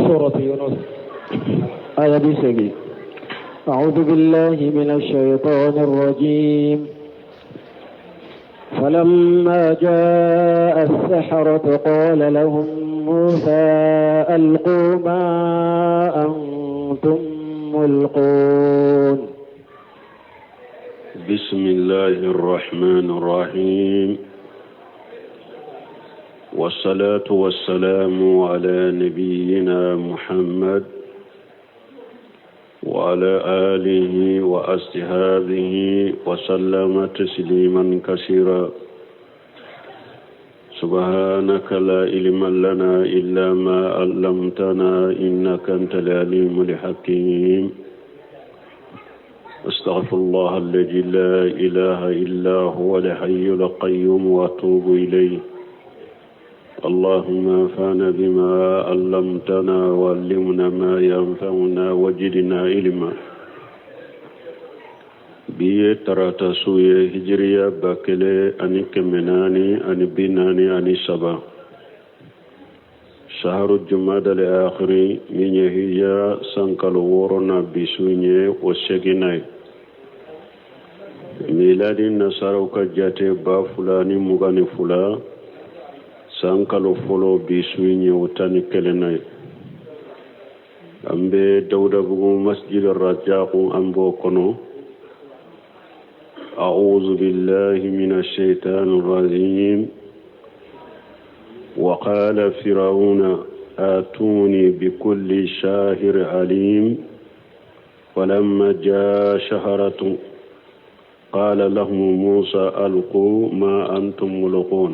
سورة يونس آية بسجي. أعوذ بالله من الشيطان الرجيم. فلما جاء السحرة قال لهم موسى ألقوا ما أنتم ملقون. بسم الله الرحمن الرحيم، والصلاة والسلام على نبينا محمد وعلى آله وأصحابه وسلم تسليما كثيرا. سبحانك لا علم لنا إلا ما علمتنا إنك أنت العليم الحكيم. أستغفر الله الذي لا إله إلا هو الحي القيوم وأتوب إليه. اللهم انفعنا بما علمتنا وعلمنا ما ينفعنا وزدنا علما. بيه تراتا سوية هجرية باكلي أني كمناني أني بناني أني سبا شهر الجمادى الآخر من يهيا سنكال وورنا بسويني وشكيناي ميلاد النصارى وكجاتي با فلاني مغاني فلا سانكالو فولو بيسويني وتاني كلناي أمبي داودا بغو مسجد الرجاق أمبو كنو. أعوذ بالله من الشيطان الرجيم. وقال فرعون آتوني بكل شاهر عليم فلما جاء شهرة قال لهم موسى ألقوا ما أنتم ملقون.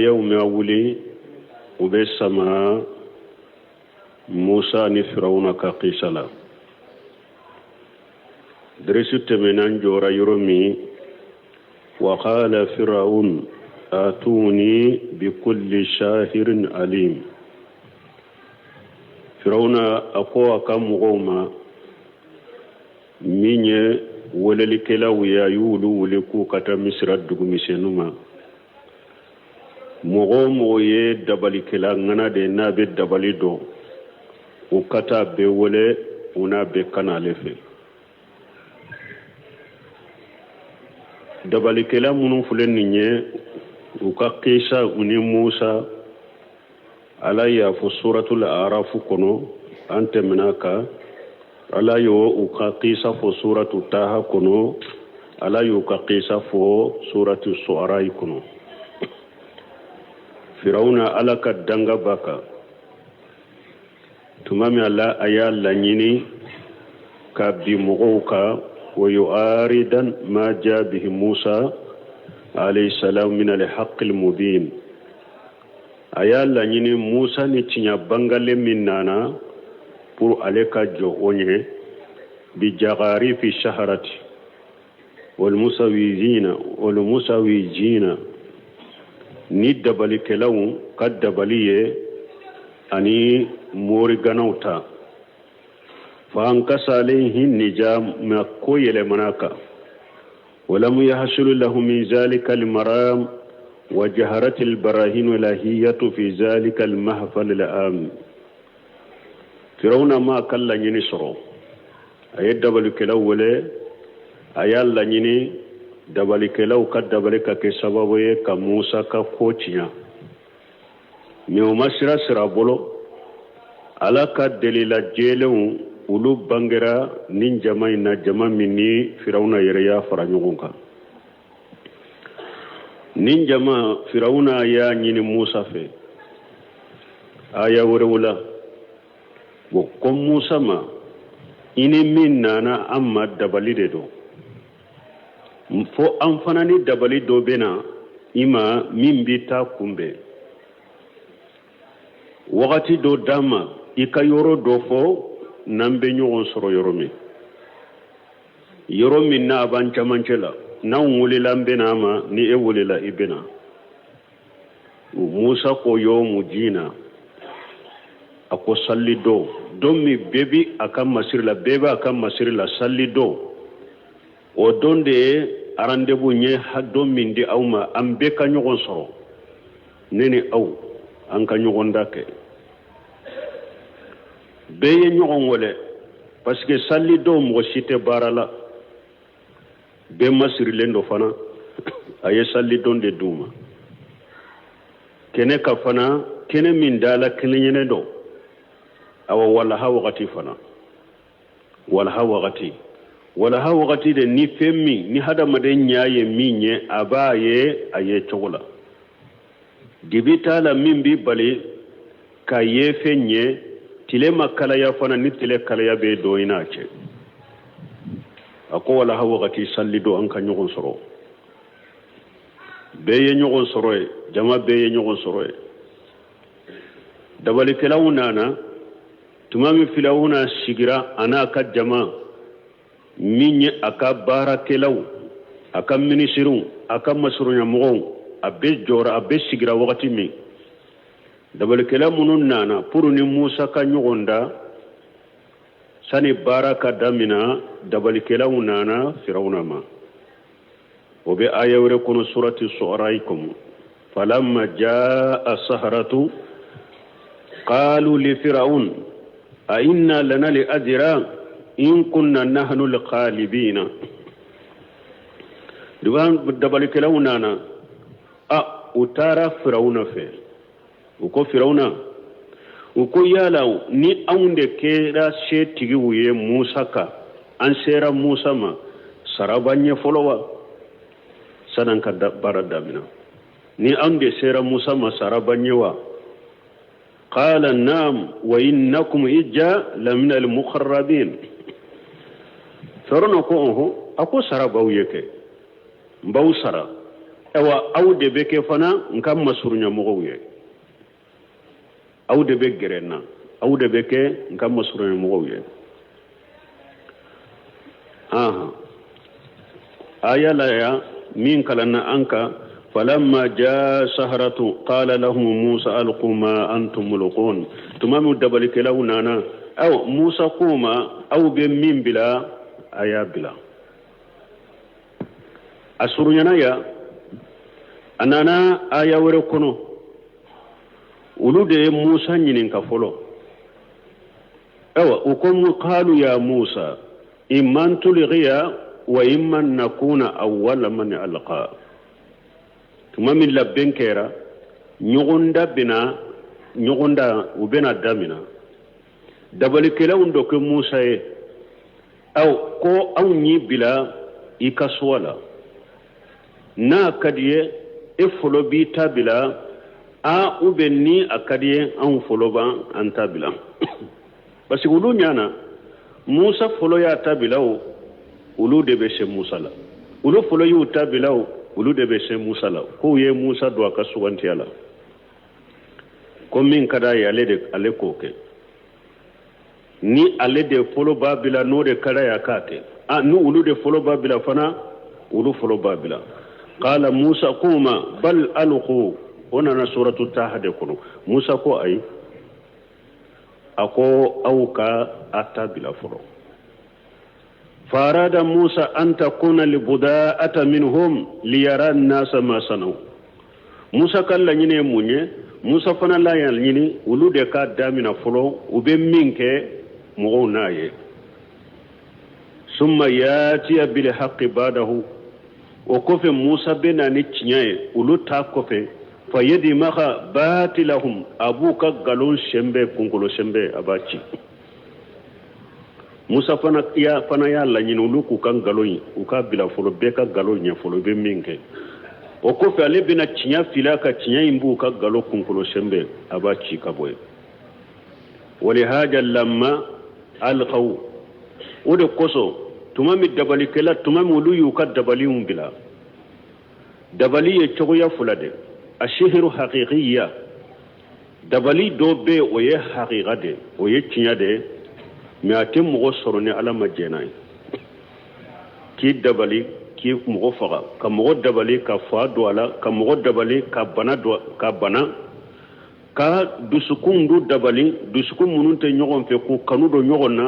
يوم أولي وبسما موسى نفرعون كقيسلا درسوا تمنان جورا يرمي. وقال فرعون آتوني بكل شاهر عليم. فرعون أقوى كم غوما ميني وللكلا ويا يولو ولكو كتا مصر الدقمسينما mogo mogo ye dabali kela ngana de na be dabali do u kata be wole una be kanale fe. dabali kela munu fulen ninye u ka kisa uni Musa ala ya fo suratul araf kono ante menaka ala yo u ka kisa fo suratul taha kono ala yo ka kisa fo suratul suara kono. Firauna ala ka danga baka tumami ala aya lanyini ka bi mugoka wa yu'aridan ma jaa bihi Musa alayhi salam min al-haqq al-mubin. aya lanyini Musa ni tinya bangale minnana pour ale ka jo onye bi jagari fi shaharati wal musawijina ni dabali kelaw ka dabaliye ani mori ganauta fa an kasalihi nijam ma koyele manaka ولم يحصل له من ذلك المرام وجهرت البراهين الإلهية في ذلك المحفل العام. فرعون ما كلا ينصرو أي دبل كلاو أي الله يني دبل كلاو كدبل كسببه كموسى كفوتيا نيوم سرا سرا بولو على كدليل جيلون ulu bangera nin jama ina jama minni Firauna ya faranyugunka nin jama Firauna ya nyini Musa fe aya wurewula bo ko Musa ma ini min nana amma dabali de do fo an fanani dabali do bena ima min bita kumbe wakati do dama ikayoro do fo nambe ñogon soro yoromi yoromi na ban chamancela na wulila mbenama ni e wulila ibena Musa ko yo mujina ako sallido domi bebi akam masirla beba akam masirla sallido o donde arandebu nye haddo mindi awma ambe ka ñogon soro nene aw an ka ñogon dake beye ñogon wole parce que salli do mo site barala be masiri lendo fana aye salli don de duma kene ka fana kene min dala kene nyene do awa wala ha wakati fana wala ha wakati de ni femmi ni hada maden nyaaye minye abaye aye chogola dibitala mimbi bali ka ye fenye tile makala ya fana ni tile kala ya be do inache ako wala ha wakati salli do an ka nyogon soro beye nyogon soro e jama beye nyogon soro e dabali kelawunana tumami filawuna sigira ana ka jama minye aka bara kelaw aka ministru aka masrunya mo abe jora abe sigira wakati mi dabal kela munun nana pour ni Musa ka nyogonda sani baraka damina dabal kela nana firawna ma obe ayawre kono surati su'araikum falamma jaa as-saharatu qalu li fir'aun a inna lana li ajra in kunna nahnu al-qalibina duban dabal kela nana a utara firawna fe uko firawna uko yalaw ni awnde kera setigi wuye Musa ka an sera Musa ma sarabanye folowa sanan ka baradamina ni awnde sera Musa ma sarabanye wa qala nam wa innakum ijja lamin al muqarrabin farno ko oho ako sarabaw yeke mbaw sara ewa awde beke fana ngam masurunya mogowe awde be gerena awde beke ngam masurunya mogowe aha aya la ya min kalana anka falamma jaa saharatu qala lahum musa alqu ma antum mulqun tumamu dabalike lawnana aw musa kuma aw be min bila aya bila asurunya ya anana aya wore kono ulude Musa nyinin ka folo ewa ukum qalu ya Musa imman tulghiya wa imman nakuna awwala man alqa tuma min labben kera nyugonda ubena damina dabali kelaw ndo ke Musa e aw ko aw nyi bila ikaswala na kadiye e folo bi tabila a ubenni akadiye an folo ba an tabila parce que ulu nyana Musa folo ya tabila ulu de be she Musa la ulu folo yu tabila ulu de be she Musa la ko ye Musa do aka suwanti ala ko min kada ya ale koke ni ale de folo babila no de kada ya kate a nu ulu de folo babila fana ulu folo babila قال موسى قوما بل ألقوا هنا سورة التحدي كنو موسى كو أي أكو أوكا أتا بلا فرو فأراد موسى أن تكون لبداءة منهم ليرى الناس ما صنعوا موسى قال لني مونيه موسى فنا لا يلني ولود كا دامنا فرو وبمنك مغنايه ثم ياتي بالحق بعده وكوفي موسى بنا نتشنيه ولوتا كوفي فيدي مخا باتلهم أبوك غالون شمبه كونكولو شمبه أباتي موسى فنا يا الله ينولوكو كان غالون وكا بلا فلو بيكا غالون يفلو بمينك وكوفي علي بنا تشنيه فلاكا تشنيه يمبوكا غالو كونكولو شمبه أباتي كابوي ولهذا لما ألقوا ودي كوسو tumami dabali kela tumami ulu yuka dabali umbila dabali ye chogoya fulade ashihiru haqiqiyya dabali dobe oye haqiqade oye chinyade mi atem mo sorone ala majenay ki dabali ki mo faga ka mo dabali ka fa doala ka mo dabali ka bana do ka bana ka dusukun du dabali dusukun mununte nyogon fe ku kanu do nyogonna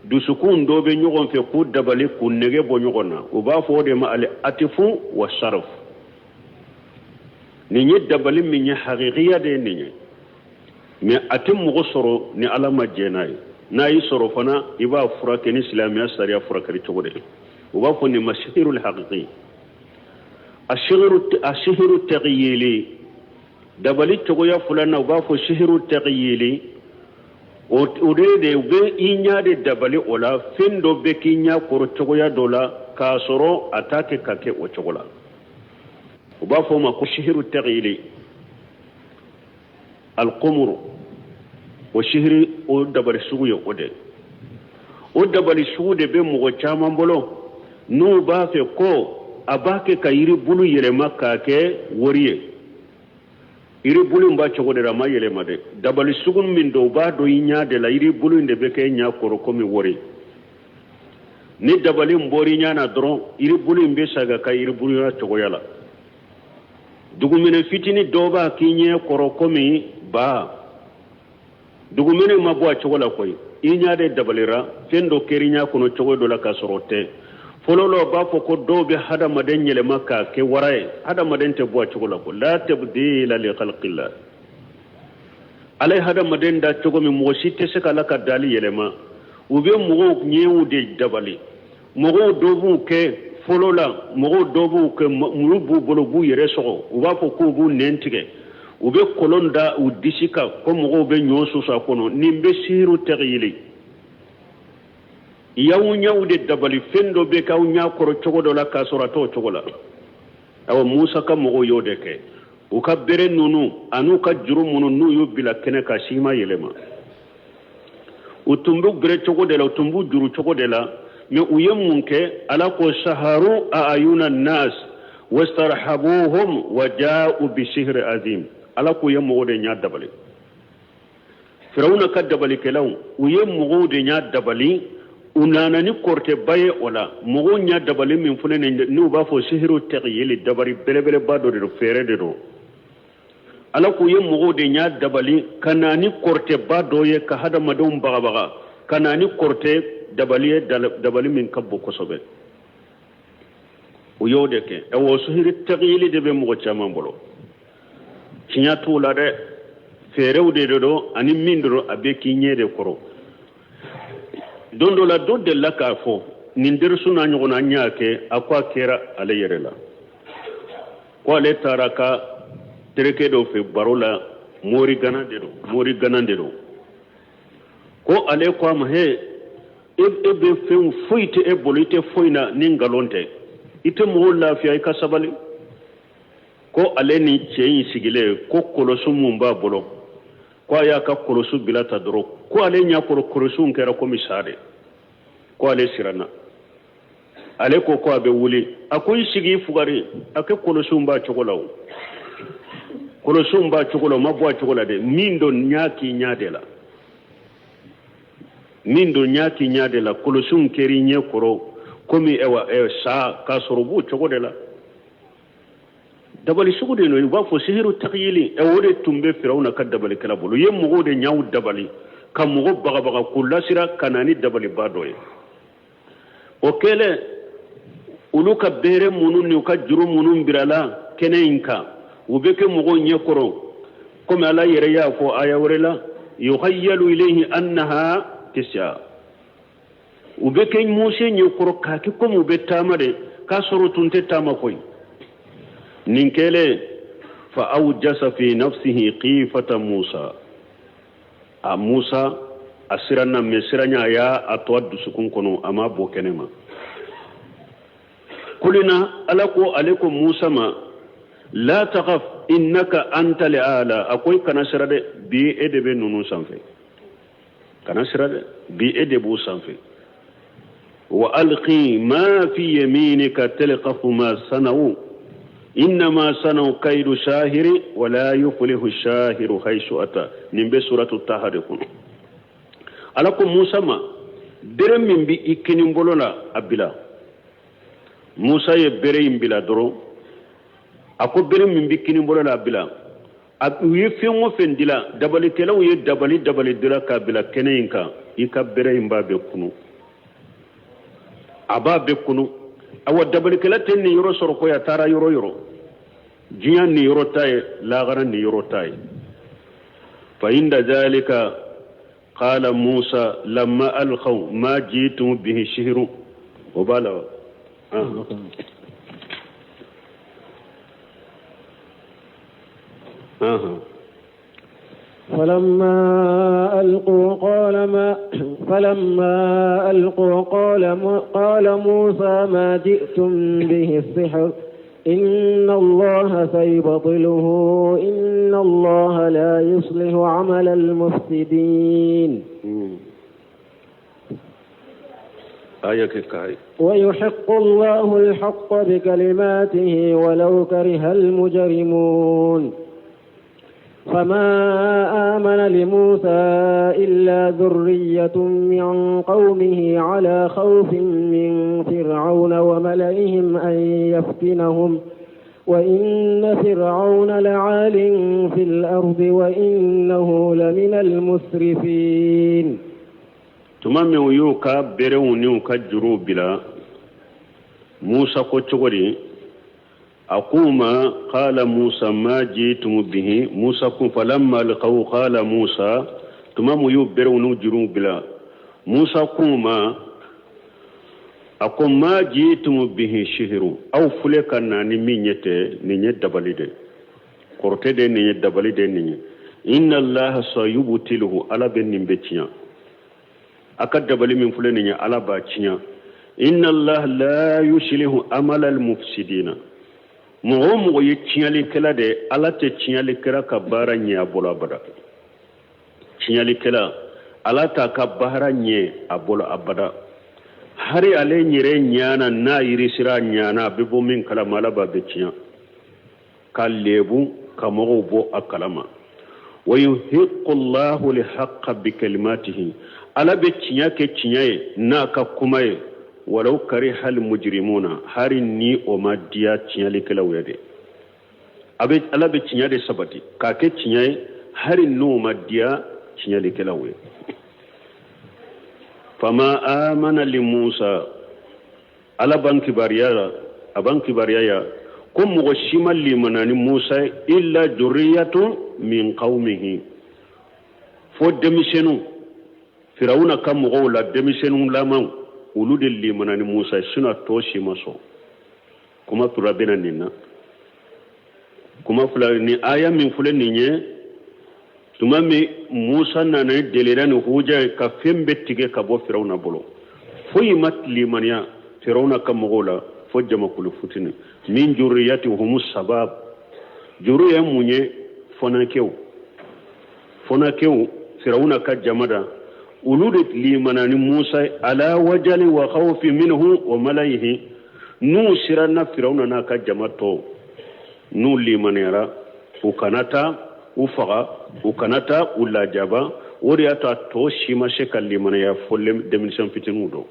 dusukun dobe nyogon fe ku dabali ku nege bo nyogonna o ba fo de ma al atifu wa sharaf ni ñi dabali mi ñi haqiqiya de ni ñi mais atim mo soro ni ala majjenay n'a yi sɔrɔ fana i b'a furakɛ ni silamɛya sariya furakɛli cogo de u b'a fɔ nin ma sihirul haqiqi asihiru taqyili dabali cogoya filanan u b'a fɔ sihiru taqyili o de u bɛ i ɲa de dabali o la fɛn dɔ bɛ k'i ɲa kɔrɔ cogoya dɔ la k'a sɔrɔ a t'a kɛ ka kɛ o cogo la u b'a fɔ o ma ko sihiru taqyili alqumru o sihiri o dabali sugu ye o de o dabali sugu de bɛ mɔgɔ caman bolo n'u b'a fɛ ko a b'a kɛ ka yiri bulu yɛlɛma k'a kɛ wari ye yiri bulu in b'a cogo de la a ma yɛlɛma dɛ dabali sugu min don u b'a dɔn i ɲa de la yiri bulu in de bɛ kɛ ɲa kɔrɔ komi wari ni dabali in bɔra i ɲa na dɔrɔn yiri bulu in bɛ sa ka ka yiri bulu ya cogoya la dugumɛnɛ fitinin dɔw b'a k'i ɲɛ kɔrɔ komi ba dugumɛnɛ ma bɔ a cogo la koyi i ɲa de dabalira fɛn dɔ kɛra i ɲa kɔnɔ cogo dɔ la k'a sɔrɔ o tɛ fɔlɔ la b'a fɔ ko dɔw bɛ hadamaden yɛlɛma k'a kɛ wara ye hadamaden tɛ bɔ a cogo la ko la tabdila li khalqillah ala ye hadamaden da cogo min mɔgɔ si tɛ se ka ala ka dali yɛlɛma u bɛ mɔgɔw ɲɛw de dabali mɔgɔw dɔw b'u kɛ fɔlɔ la mɔgɔw dɔw b'u kɛ muru b'u bolo b'u yɛrɛ sɔgɔ u b'a fɔ k'u b'u nɛn tigɛ u bɛ kɔlɔn da u disi kan ko mɔgɔw bɛ ɲɔ susu a kɔnɔ nin bɛ sihiru taqyili y'aw ɲaw de dabali fɛn dɔ bɛ k'aw ɲa kɔrɔ cogo dɔ la k'a sɔrɔ a t'o cogo la awa musa ka mɔgɔw y'o de kɛ u ka bere ninnu an'u ka juru minnu n'u y'u bila kɛnɛ ka si ma yɛlɛma u tun b'u bere cogo de la u tun b'u juru cogo de la mɛ u ye mun kɛ ala ko saharu a'yuna nas wastarhabuhum wa ja'u bi sihri azim ala ko ye mɔgɔw de ɲa dabali firawuna ka dabalikɛlaw u ye mɔgɔw de ɲa dabali u nana ni kɔrɔtɛba ye o la mɔgɔw ɲa dabali min fana n'u b'a fɔ sihiru taqyili dabari belebeleba dɔ de don fɛɛrɛ de don ala k'u ye mɔgɔw de ɲa dabali ka na ni kɔrɔtɛba dɔ ye ka hadamadenw bagabaga ka na ni kɔrɔtɛ dabali ye dabali min ka bon kosɛbɛ u y'o de kɛ o sihiru taqyili de bɛ mɔgɔ caman bolo tiɲɛ t'u la dɛ fɛɛrɛw de don ani min don a bɛ k'i ɲɛ de kɔrɔ don dɔ la dɔ delila k'a fɔ nin derisu n'a ɲɔgɔnna an y'a kɛ a ko a kɛra ale yɛrɛ la ko ale taara ka terikɛ dɔ fɛ baro la mori gana de don ko ale ko a ma he e bɛ fɛn foyi tɛ e bolo i tɛ foyi na ni nkalon tɛ i tɛ mɔgɔw lafiya i ka sabali ko ale ni cɛ in sigilen ko kɔlɔsi mun b'a bolo ko a y'a ka kɔlɔsi bila ta dɔrɔn ko ale ɲɛkɔrɔ kɔlɔsiw kɛra komi sa de ko ale siranna ale ko a bɛ wuli a ko i sigi i fugari a kɛ kɔlɔsiw b'a cogo la o kɔlɔsiw b'a cogo la o ma bɔ a cogo la dɛ min don n y'a k'i ɲa de la min don n y'a k'i ɲa de la kɔlɔsiw kɛra i ɲɛ kɔrɔ komi sa k'a sɔrɔ u b'o cogo de la dabali sugu de no u b'a fɔ sihiru taqyili o de tun bɛ firawuna ka dabalikɛla bolo ye mɔgɔw de ɲaw dabali ka mɔgɔ bagabaga k'u lasira ka na ni dabaliba dɔ ye o kɛlen olu ka bere minnu ni u ka juru minnu birala kɛnɛ in kan u bɛ kɛ mɔgɔw ɲɛkɔrɔ komi ala yɛrɛ y'a fɔ aya wɛrɛ la yukhayyalu ilayhi annaha tis'a u bɛ kɛ Musa ɲɛkɔrɔ k'a kɛ komi u bɛ taama de k'a sɔrɔ u tun tɛ taama koyi nin kɛlen fa awjasa fi nafsihi khifata Musa a Musa a siranna mɛ siranya a y'a a to a dusukun kɔnɔ a ma bɔ kɛnɛ ma kulina ala ko ale ko Musa ma la takhaf innaka anta al-a'la a ko i kana sira dɛ bi e de bɛ ninnu sanfɛ kana sira dɛ bi e de b'u sanfɛ wa alqi ma fi yaminika talqafu ma sana'u إنما صنعوا كيد شاهر ولا يفلح الشاهر حيث أتى نمبي سورة التحريم ألاكم موسى ما درم من بي إكنين بولونا أبلا موسى يبرين بلا درو أكو برم من بي إكنين بولونا أبلا ويفين وفين دلا دبالي كلاو دبالي دلا كابلا كنينكا إكا برين بابي كنو أبا بكنو awa dabalikɛla tɛ nin yɔrɔ sɔrɔ ko a taara yɔrɔ diɲɛ nin yɔrɔ ta ye lagara nin yɔrɔ ta ye fa inda zalika قال موسى لما ألقوا ما جئتم به سحر وبالا فلما ألقوا قال موسى ما جئتم به السحر إن الله سيبطله إن الله لا يصلح عمل المفسدين. ويحق الله الحق بكلماته ولو كره المجرمون. فما آمن لموسى إلا ذرية من قومه على خوف من فرعون وملئهم أن يفتنهم وإن فرعون لعال في الأرض وإنه لمن المسرفين. تمام يوكا برون يوكا جروبلا موسى كتوري أقوم قال موسى ما جئتم به موسى فلما لقوا قال موسى تمام يبرون جروبلا موسى أقوم ما جئتم به شهر أو فلكنا نمينيته نيني دباليده قرتده نيني دباليده نيني إن الله سيبطله على بنين بتيا أكد دبالي من فلنيني على باتيا إن الله لا يصلح عمل المفسدين. Mɔgɔ ye tiɲɛlikɛla de ala tɛ tiɲɛlikɛla ka baara ɲɛ a bolo abada. Tiɲɛlikɛla ala t'a ka baara ɲɛ a bolo abada. Hari ale yɛrɛ ɲana n'a yirisira ɲana a bɛ bɔ min kalama ala b'a bɛ tiɲɛ. Ka lebu ka mɔgɔw bɔ a kalama. Wa yuhiqqu Allahu al-haqqa bi kalimatihi. Ala bɛ tiɲɛ kɛ tiɲɛ ye n'a ka kuma ye. ولو كره المجرمون هاري ني وما ديا تيالي كلا ويدي أبي ألا بتيالي سبتي كاكي تيالي هاري نو ما ديا تيالي كلا ويدي فما آمن لموسى ألا بانك باريا كم مغشما لمناني موسى إلا جرية من قومه فود دمشنو فرعون كم مغولا دمشنو لامو ulu de limanani Musa suna toshi maso kuma turabena nina kuma fulani aya min fulani nye tumami Musa nana delirani huja ka fembe tige ka bo Firauna bolo foyi mat limaniya Firauna ka mogola fo jama kulu futini min juriyati humus sabab juriya munye fonakew Firauna ka jamada ولود لمنان موسى على وجل وخوف منه وملئه نو سرنا فرعون ناكا جماعتو نو لمنيرا وكانتا وفغا وكانتا ولا جابا ورياتا تو شيما شكل لمنيا فولم دمنشن فتنودو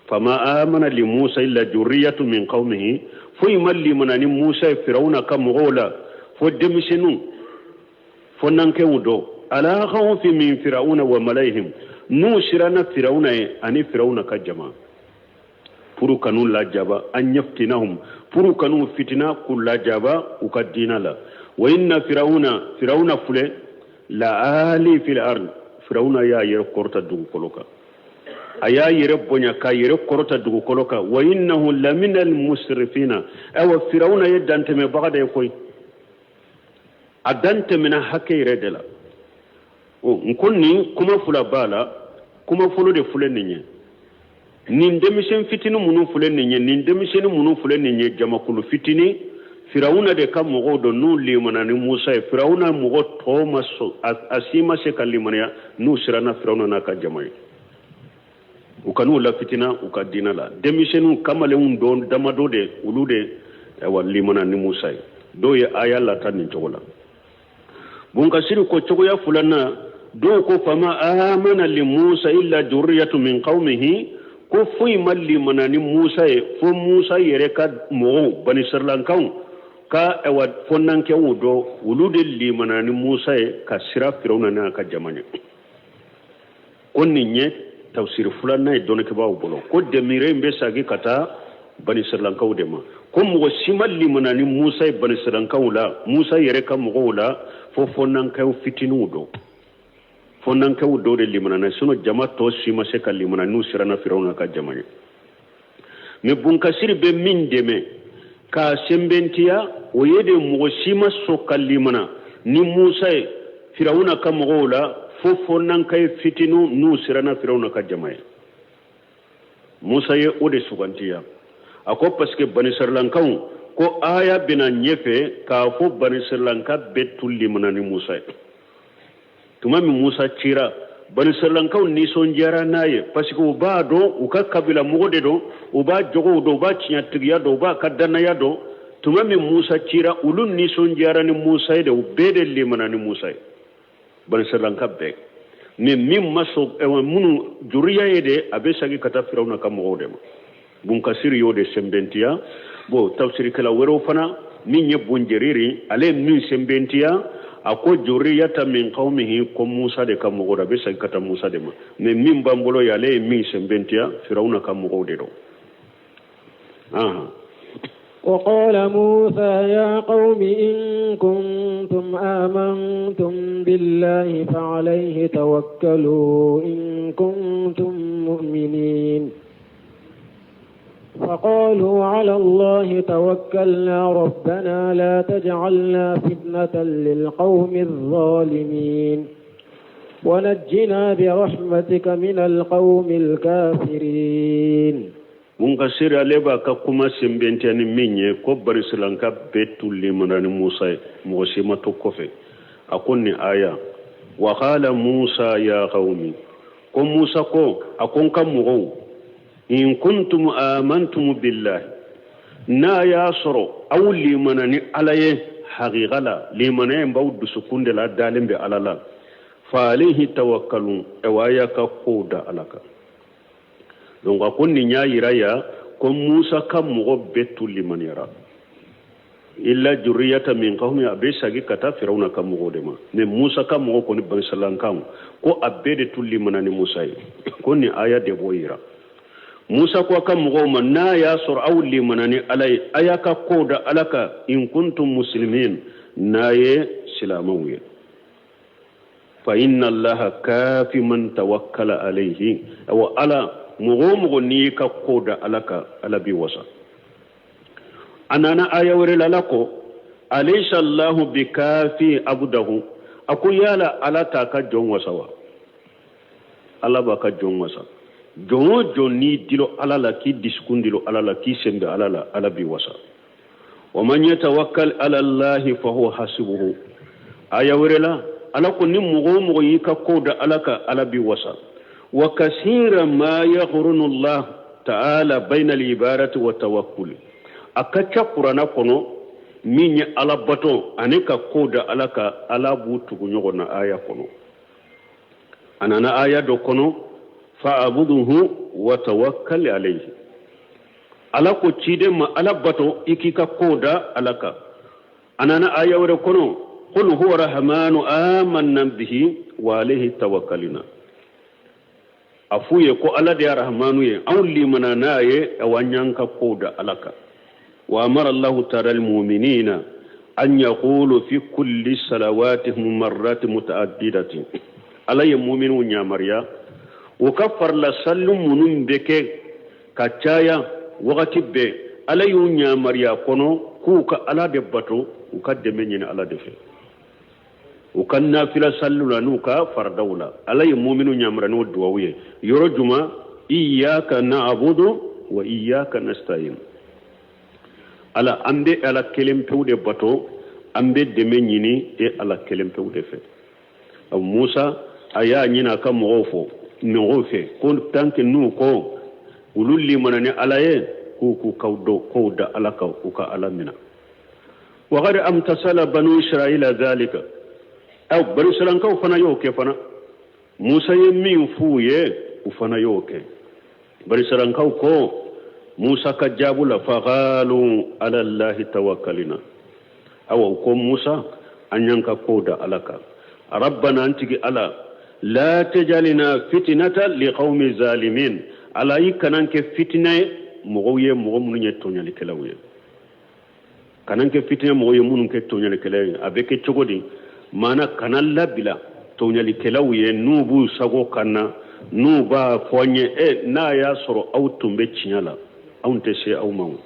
فما آمن لموسى إلا جرية من قومه فيما لمنان موسى فرعون كمغولا فدمشنو فنانكودو على خوف من فرعون وملئهم نو شرنا فرعون أني فرعون كجما فرو كانوا لا جابا أن يفتنهم فرو كانوا فتنا كل لا جابا وكدينا لا وإن فرعون فله لا آلي في الأرض فرعون يا يركورتا دو كولوكا أيا يربونيا كا يركورتا دو كولوكا وإنه لمن المسرفين أو فرعون يدانت من بعد يكوي أدانت من حكي ردلا nkonni kuma fula bala kuma fulo de fulen ninye nin demisen fitini munu fulen ninye nin demisen munu fulen ninye jamakulu fitini Firauna de kam mogo do nu limana ni Musa Firauna mogo Thomas asima se kalimania nu sirana Firauna na ka jamai ukanu la fitina ukadina la demisen kamale don damado de ulude wa limana ni Musa do ya aya la tan jogola bunka siri ko chogoya fulana do ko fama amana li Musa illa jurriyatu min qaumihi ko fuy malli manani Musa fo Musa yere ka mo bani sarlankan ka ewa fonnanke wudo wulude li manani Musa ka sira Firauna na ka jamanya onni nye tafsir fulana don ke bawo bolo ko de mire mbe sagi kata bani sarlankan de ma ko mo simalli manani Musa bani sarlankan la Musa yere ka mo la fo fonnan kaw fitinu do fonnan ka wudo de limana na suno jama to sima se ka limana nu sirana firawna ka jamaye me bun kasir be min deme ka sembentiya o yede mo sima so kalimana ni Musa firawna ka mogola fo fonnan kay fitinu nu sirana firawna ka jamaye Musa ye o de sugantiya ako parce que bani sarlankan ko aya bina nyefe ka fo bani sarlanka betul limana ni Musa tuma mi Musa cira bani sarlankan ni son jara naye parce que uba do uka kabila mogode do uba jogo do ba cinya tigiya do ba kadana ya do tuma mi Musa cira ulun ni son jara ni Musa de ubede limana ni Musa bani sarlanka be min maso munu juriya yede abe sagi kata firawna ka mogode ma bun kasir yo de sembentiya bo tafsir kala wero fana min ye bunjeriri ale min sembentiya ako juriyata min qaumihi ko Musa de ka mogoda be sagi kata Musa de ma min bambolo ya ale min sembentiya firawna ka mogode do وقال موسى يا قوم إن كنتم آمنتم بالله فعليه توكلوا إن كنتم مؤمنين فقالوا على الله توكلنا ربنا لا تجعلنا فتنة للقوم الظالمين ونجنا برحمتك من القوم الكافرين mun ka sira leba ka kuma sembentiani minye ko bari silanka betul limanani Musa mo sima to kofe akonni aya wa qala Musa ya qaumi ko Musa ko akon kam mo in kuntum amantum billahi na ya soro aw limanani alaye haqiqala limanay mbawdu sukunde la dalimbe alala fa alayhi tawakkalun awaya ka koda alaka donc akonni nyayiraya ko Musa kam mo betul limanira illa juriyata min qawmi abisagi kata firawna kam mo dema ne Musa kam mo ko ni ban salankam ko abede tulli manani Musa ko ni aya de boyira Musa ko kam mo man na ya sur awli manani alay ayaka koda alaka in kuntum muslimin naye silamawiya fa inna allaha kafi man tawakkala alayhi wa ala mugo ni ka koda alaka alabi wasa anana aya wore lalako alaysa allahu bikafi abdahu akuyala alata ka jon wasawa alaba ka jon wasa jonjo ni dilo alala ki diskundilo alala ki sembe alala alabi wasa wa man yatawakkal ala allahi fa huwa hasibuhu aya wore la alako ni mugo yi ka koda alaka alabi wasa وكثيرا ما يقرن الله تعالى بين العبادة والتوكل أكتش قرآن كنو من على بطو أنك كود علىك على بوتو نيوغنا آية كنو أنا آية دو كنو فأعبده وتوكل عليه على كتشيد ما على بطو إكيكا كود علىك أنا آية ورو كنو قل هو رحمن آمنا به وعليه توكلنا afuye ko ala de rahmanu ye awli manana ye awanyanka koda alaka wa amara Allah ta'ala almu'minina an yaqulu fi kulli salawatihim marrat mutaaddidatin ala ye mu'minu nyamariya wa kaffar la sallum munum beke kachaya wakati be ala yu nyamariya kono ku ka ala de bato u kadde menyin ala de fe ukanna fila sallula nuka fardawla alay mu'minu nyamranu duwawiye yoro juma iyyaka na'budu wa iyyaka nasta'in ala ambe ala kelempewde bato ambe deme nyini e ala kelempewde fe aw Musa aya nyina kam ofo no fe kon tanke nu ko ululli manane alaye ku kawdo kawda alaka uka alamina wa qad amtasala banu israila dhalika aw bari salanka ufana yoke fana Musa yemin fuye ufana yoke bari salanka ko Musa kajabula faqalu ala allahi tawakkalina aw ko Musa anyanka koda alaka rabbana antigi ala la tajalina fitnatan liqaumi zalimin ala ikananke fitnaye mogoye mogom nunye tonyali kelawye kananke fitnaye mogoye munun ke tonyali kelawye abeke chogodi mana kanal labila tonyali kelaw ye nubu sago kanna nuba fonye na ya soro aw tumbe cinyala awnte se aw mawu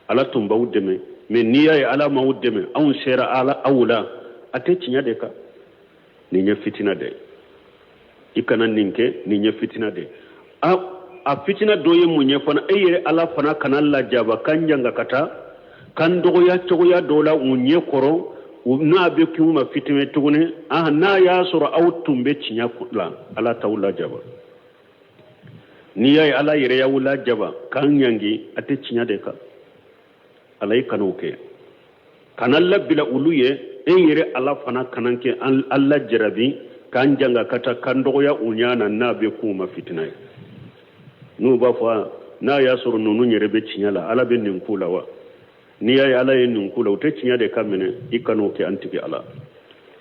ala tumba udeme me niya ya ala mawudeme awn sera ala awla ate cinya de ka ni nya fitina de ikana ninke ni nya fitina de a fitina doye munye fana eyere ala fana kanalla jaba kanjanga kata kan dogoya togoya dola unye koro na be kuma fitime tugune na ya sura autumbe cinya kula ala tawla jaba ni yayi ala yere ya wula jaba kan yangi ate cinya de ka alai kanoke kanalla bila uluye yere ala fana kananke alla jarabi kan janga kata kan dogoya unyana na be kuma fitine nu ba fa na ya suru nunu nyere be cinyala ala be nin kula wa ni ya ala yin nin kula uta cinya de kamene ikano ke antiki ala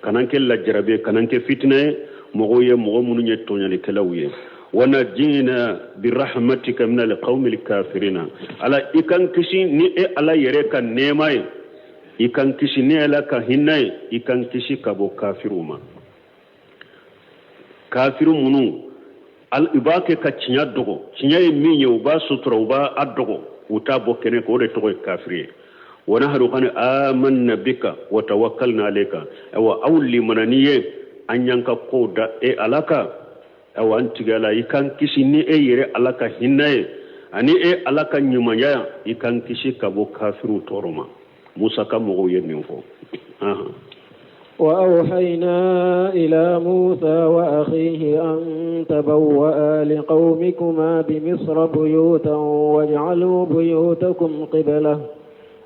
kanan ke la jarabe kanan ke fitna mogo ye mogo munu nye tonyali kelawye wana jina bi rahmatika min alqawmi alkafirina ala ikan kishi ni ala yere kan nemay ikan kishi ni ala ka hinay ikan kishi kabo kafiruma kafiru munu al ibake ka cinya dogo cinya e minye uba sutura uba adogo uta bokene ko de togo kafiri wana hadu kan amanna bika wa tawakkalna alayka wa awli mananiye anyanka ko da alaka awa antigala ikan kisi ni yere alaka hinnaye ani alaka nyumanya ikan kisi kabo kafiru toroma musa kamogo yeminfo وأوحينا إلى موسى وأخيه أن تبوأ لقومكما بمصر بيوتا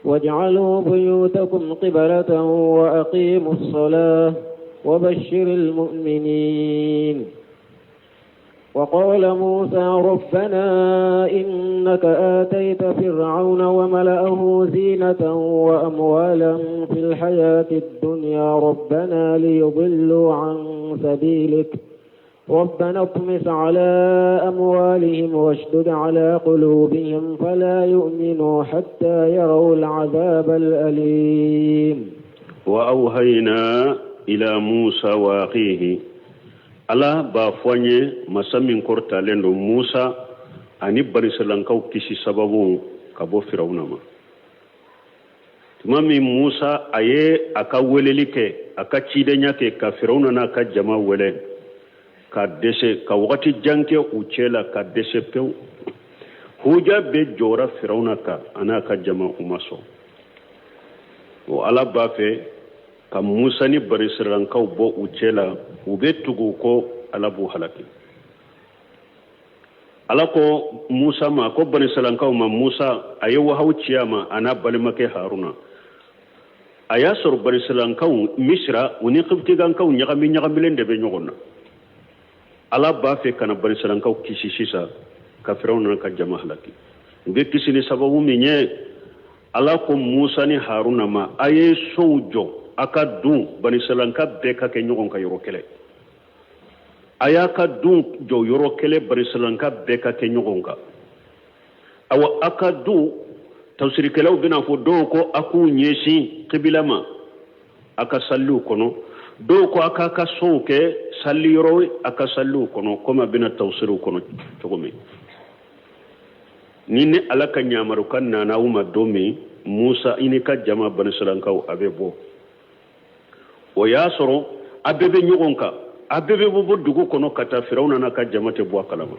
واجعلوا بيوتكم قبلة وأقيموا الصلاة وبشر المؤمنين وقال موسى ربنا إنك آتيت فرعون وملأه زينة وأموالا في الحياة الدنيا ربنا ليضلوا عن سبيلك ربنا اطمس على أموالهم واشدد على قلوبهم فلا يؤمنوا حتى يروا العذاب الأليم وأوهينا إلى موسى وأخيه ala ba fonye masamin korta lendo Musa ani barisalankaw kisi sababu kabo Firauna ma tumami Musa aye aka welelike aka cidenya ke ka Firauna na ka jama wele ka dese ka wakati janke uchela ka dese pew huja be jora Firauna ka ana ka jama umaso o ala ba fe ka Musa ni barisalankaw bo uchela ube tugu ko alabu halaki alako Musa ma ko bani salankaw ma Musa ayewa hauciya ma ana balimake Haruna aya sor bani salankaw Misra uni qibti gankaw nyagami de be nyogonna ala ba fe kana bani salankaw kisi sisa ka Firauna ka jama halaki ube kisi ni sababu minye alako Musa ni Haruna ma aye soujo aka dun bani salanka be ka ke nyogon ka yoro kele aya ka dun jo yoro kele bani salanka be ka ke nyogon ka awa aka du tawsiri kelaw bina fo do ko aku nyesi qibilama aka sallu kono do ko aka ka soke salli yoro aka sallu kono koma bina tawsiru kono togomi nini alaka nyamaru kan nana uma domi Musa ini ka jama bani salankaw abebo o ya soro abebe nyogonka abebe bo dugu kono kata Firauna na ka jamate bo kalama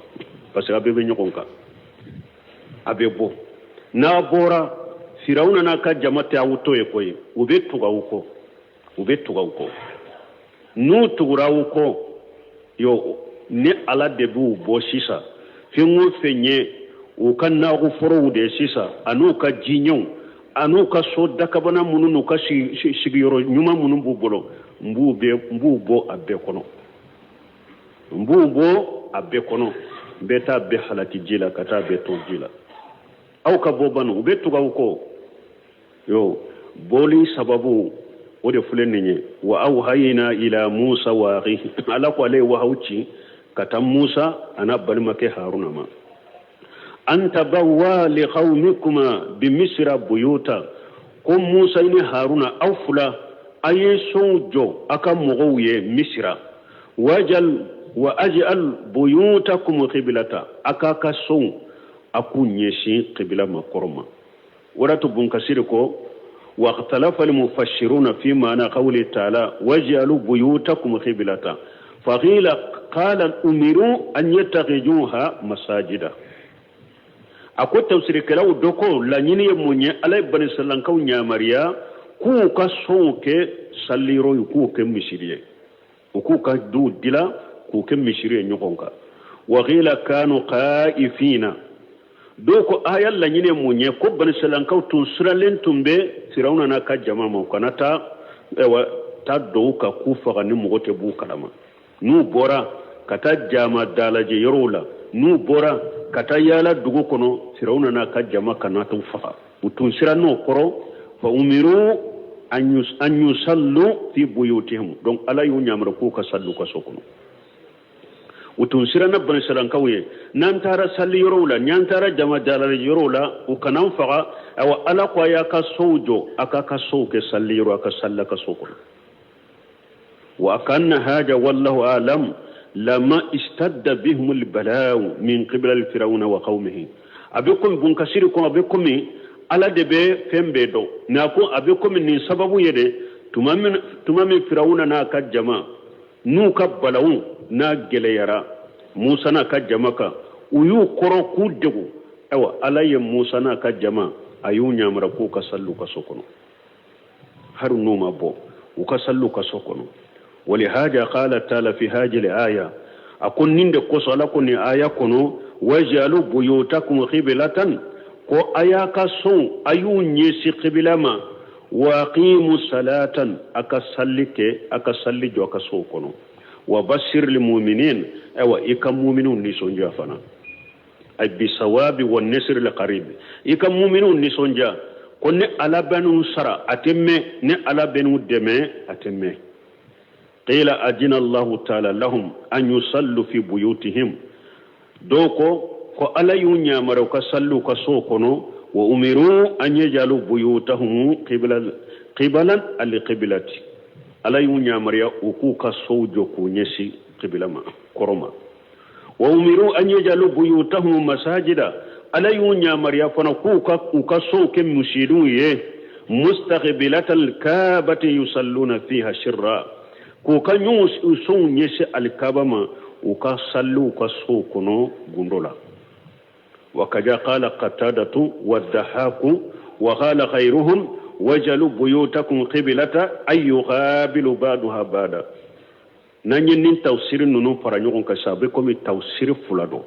parce que abebe nyogonka abebo na bora Firauna na ka jamate awuto e koyi ube tuga uko nu tugura uko yo ne ala debu bo sisa fingo fenye o kan na go foro de sisa anu ka jinyon anu ka so dakabana mununu ka sigiyoro nyuma munun bu bolo mbubo abbe kono beta be halaki jila kata be to jila au ka bobanu betu ga ko yo boli sababu wode fulenye wa auhayna ila Musa wa akhihi ala ko le wa hauci kata Musa ana balmake Haruna ma anta bawwa li qaumikuma bi misra buyuta ko Musa ni Haruna au fula aye son jo aka mogo ye misra wa aj'al buyutakum qiblata aka ka son aku nyesi qibla makorma waratu bun kasir ko واختلف المفسرون في معنى قوله تعالى واجعلوا بيوتكم قبلة فقيل قال أمروا أن يتخذوها مساجدا أكو تفسير كلاو دوكو لا نيني يموني على بني سلان كو نيامريا كو كسون كي ساليرو كو كمشيريه وكو كدو دلا كو كمشيريه نيكونكا وقيل كانوا قائفين doko ayal la nyine munye ko ban salankaw tun suralen tumbe firawna na ka jama ma kanata ewa ta do ka ku faga ni mogote bu kalama nu bora kata jama dalaje yorola nu bora kata yala dugo kono firawna na ka jama kanata faga utun sirano koro fa umiru an yusallu fi buyutihim donc ala yu nyamra ko ka sallu ka sokono utun sirana ban salankawe nan tara salli yorola nyan tara jama dalal yorola u kanan faga awa ala ko ya ka sojo aka ka soke salli yoro aka sallaka soko wa kanna haja wallahu alam lama istadda bihim albalaa min qibla alfirawna wa qaumihi abikum bun kasir ko abikum ala debe fembe do na ko abikum ni sababu yede tumamin firawna na ka jama nu ka balawu na geleyara Musa na ka jama ka uyu koro ku degu awa alaye Musa na ka jama ayu nyamra ku ka sallu ka sokono haru numa bo u ka sallu ka sokono wali haja qala ta'ala fi hajil aya akun ninde ko sala kuni aya kono wajalu buyutakum qiblatan ko aya ka son ayu nyesi qiblama wa aqimu salatan aka sallike aka salli jo ka sokono wa bashir lil mu'minin awa ikam mu'minun ni sonja fana ay bi sawabi wan nasr al qarib ikam mu'minun ni sonja ko ne ala banu sara atemme ne ala banu deme atemme qila ajina allah ta'ala lahum an yusallu fi buyutihim doko ko ala yunya maro ka sallu ka sokono wa umiru an yajalu buyutahum qiblan al qiblati ala yunya mariya uku ka sojo ko nyesi qiblama koroma wa umiru an yajalu buyutahum masajida ala yunya mariya fana ku ka so ke mushidu ye mustaqbilatal kaabati yusalluna fiha shirra ko ka nyus so nyesi al kabama uka sallu ka so kono gundola wa kaja qala qatadatu wadhahaku wa qala khayruhum wajalu buyutakum qiblata ay yuqabilu ba'daha ba'da nanyi nin tawsir nunu paranyon ka sabe komi tawsir fulado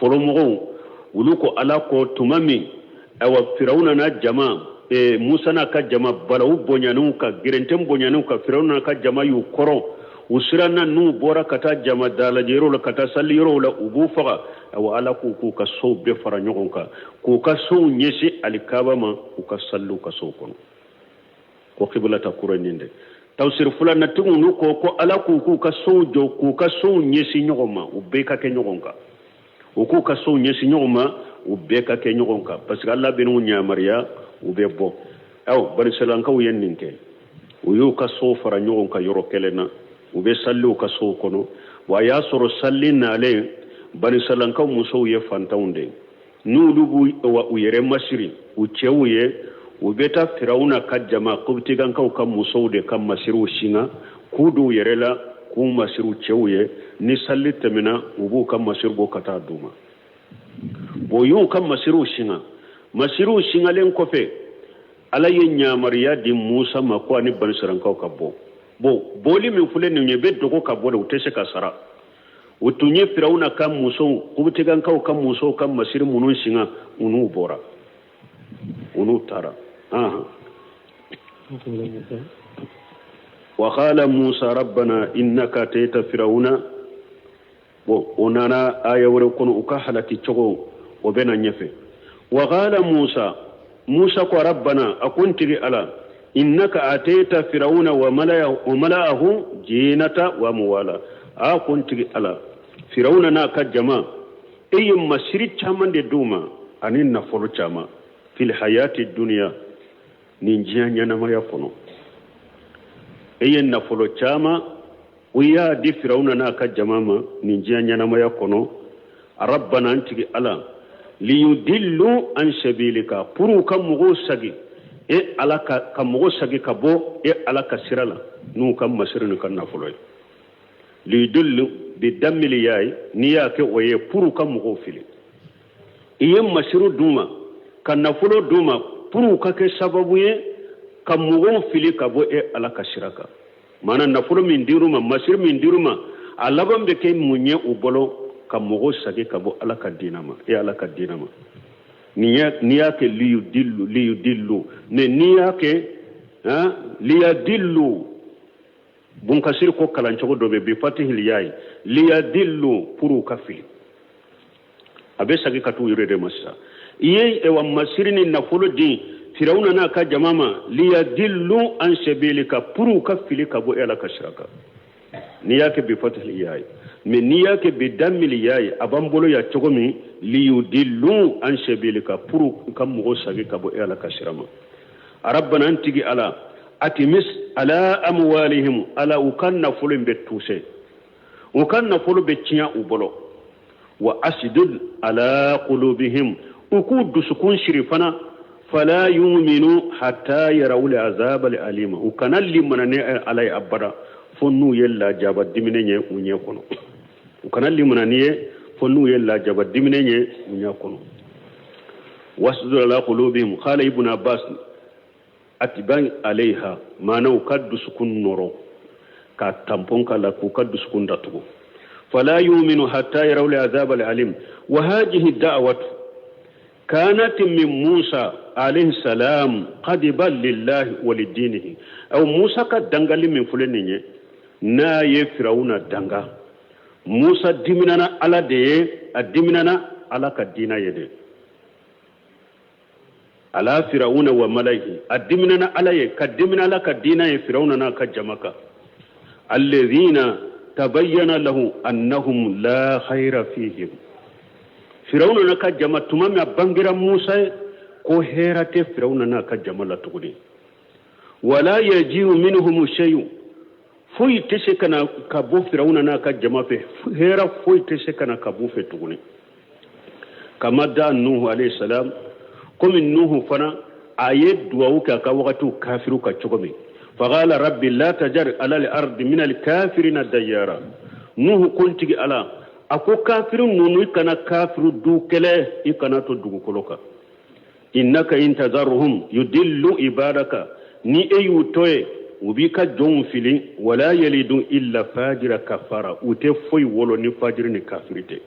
folomo uluko ala ko tumami awa firawna na jama musa na ka jama balawu bonyanu ka girentem bonyanu ka firawna ka jama yu koro usirana nu bora kata jama dala jero la kata salli yoro la ubu faga awa ala ku ka so be faranyon ka ku ka so nyesi alikaba ma ku ka sallu ka so kono ko qiblata kuraninde tawsir fulana tungunu ko ala ku ka so jo ku ka so nyesi nyogoma ubbe ka ke nyogonka ku ka so nyesi nyogoma ubbe ka ke nyogonka parce que Allah benu nyamariya ubbe bo aw bari salanka uyenninke uyu ka so fara nyogonka yoro kelena ube sallu ka so kono wa ya soro sallina le bani salanka muso ye fantaunde nulubu wa uyere masiri uchewuye ubeta firawuna kajama kubtigan ka muso de kam masiru shinga kudu yerela ku masiru chewuye ni sallita mina ubu kam masiru go kata duma boyu kam masiru shinga len kofe alaye nyamariya di Musa makwa ni bani salanka ka boli min fule ni nyebe dogo ka bole utese ka sara utunye firawuna kam muso kubtigan kam muso kam masir munun singa unu bora unu tara wa qala Musa rabbana innaka atayta firawuna onana aya wore kono uka halaki chogo obena nyefe wa qala Musa ko rabbana akuntiri ala innaka atayta firawuna wa mala'ahu jinata wa muwala akuntiri ala firawuna na ka jama ayyum masiri chaman de duma anin na folo chama fil hayati dunya ninjiya nyana maya kono yen nafolo chama uya di firauna na ka jamama ninjiya nyanamaya kono rabbana antigi ala liyudillu an sabilika puru kam mugo sagi alaka kam mugo sagi kabo alaka sirala nu kam masirinu kan nafolo liyudillu bidammil yayi niya ke oye puru kam mugo fili iyem masiru duma kan nafolo duma puru ka ke sababu ye kam mugo fili kabo alaka siraka mana nafolo min diruma masir min diruma alabam be ke munye ubolo kam mugo sagi kabo alaka dinama alaka dinama niya ke liyudillu ne niya ke liyadillu bun kasir ko kalancogo dobe bi fatihil yayi liyadillu puru kafi abe sagi katu yurede massa iye wa masirini nafolo di firawna na ka jamama liyadillu an sabilika puru kafili kabo alaka shiraka niya ke bi fatihil yayi me niya ke bi dammil yayi abambolo ya chogomi liyudillu an sabilika puru kam mugo sagi kabo alaka shirama rabbana antigi ala atimis ala amwalihim ala ukanna fulun betuse ukanna fulu betinya ubolo wa asidul ala qulubihim ukudu sukun shirifana fala yu'minu hatta yarawul azab al alima ukanalli manane alai abada fonnu yella jaba diminenye unye kono ukanalli manane fonnu yella jaba diminenye unye kono wasdul ala qulubihim qala ibn abbas atiban alaiha mana ukaddu sukun noro ka tampon kala ku kaddu sukun datugo fala yu'minu hatta yarawul azab al alim wa hadhihi da'watu kanat min Musa alayhi salam qadiban lillahi wa lidinihi aw Musa ka dangali min fuleninye na ye firawuna danga Musa diminana ala de adiminana ala ka dina yede ala firawuna wa malaihi adiminana ala ye kadimina ala ka dina ye firawuna na ka jamaka alladhina tabayyana lahu annahum la khayra fihim firawuna na ka jama tumami abangira Musa ko herate firawuna na ka jama la tugudi wala yajiu minhum shay'un foi tese kana kabo firawuna na ka jama fe hera foi tese kana kabo fe tuguni kama da nuhu alayhi salam komi nuhu fana ayed duwawu ka wakati kafiru ka chogomi faqala rabbi la tajar ala al-ard min al-kafirin dayara nuhu kuntigi ala ako kafiru nunu kana kafiru dukele ikana to dugu koloka innaka intazarhum yudillu ibadaka ni eyutoye ubika jon fili wala yalidu illa fajira kafara ute foi wolo ni fajiri ni kafirite